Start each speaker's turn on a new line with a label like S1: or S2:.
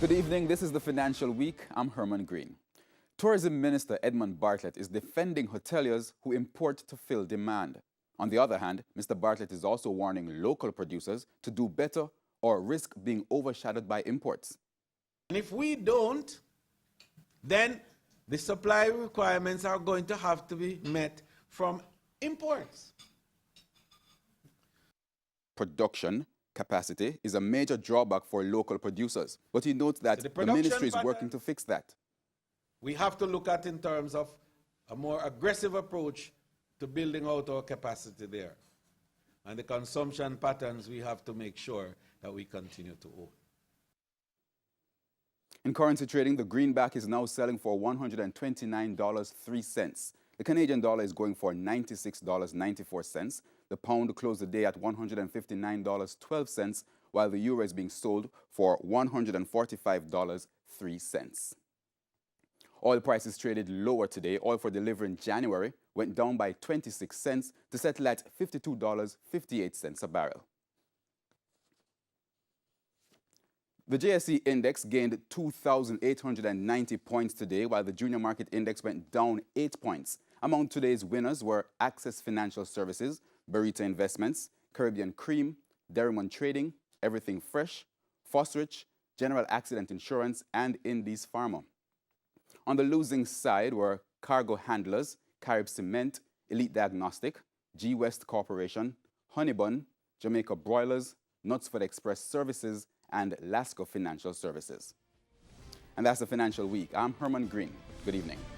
S1: Good evening. This is the Financial Week. I'm Herman Green. Tourism Minister Edmund Bartlett is defending hoteliers who import to fill demand. On the other hand, Mr. Bartlett is also warning local producers to do better or risk being overshadowed by imports.
S2: And if we don't, then the supply requirements are going to have to be met from imports.
S1: Production capacity is a major drawback for local producers, but he notes that the ministry is working to fix that.
S2: We have to look at in terms of a more aggressive approach to building out our capacity there. And the consumption patterns we have to make sure that we continue to own.
S1: In currency trading, the greenback is now selling for $129.03. The Canadian dollar is going for $96.94. The pound closed the day at $159.12, while the euro is being sold for $145.03. Oil prices traded lower today. Oil for delivery in January went down by 26 cents to settle at $52.58 a barrel. The JSE index gained 2,890 points today, while the junior market index went down 8 points. Among today's winners were Access Financial Services, Burrito Investments, Caribbean Cream, Derrimon Trading, Everything Fresh, Fosrich, General Accident Insurance, and Indies Pharma. On the losing side were Cargo Handlers, Carib Cement, Elite Diagnostic, G West Corporation, Honeybun, Jamaica Broilers, Knutsford Express Services, and Lasco Financial Services. And that's the Financial Week. I'm Herman Green. Good evening.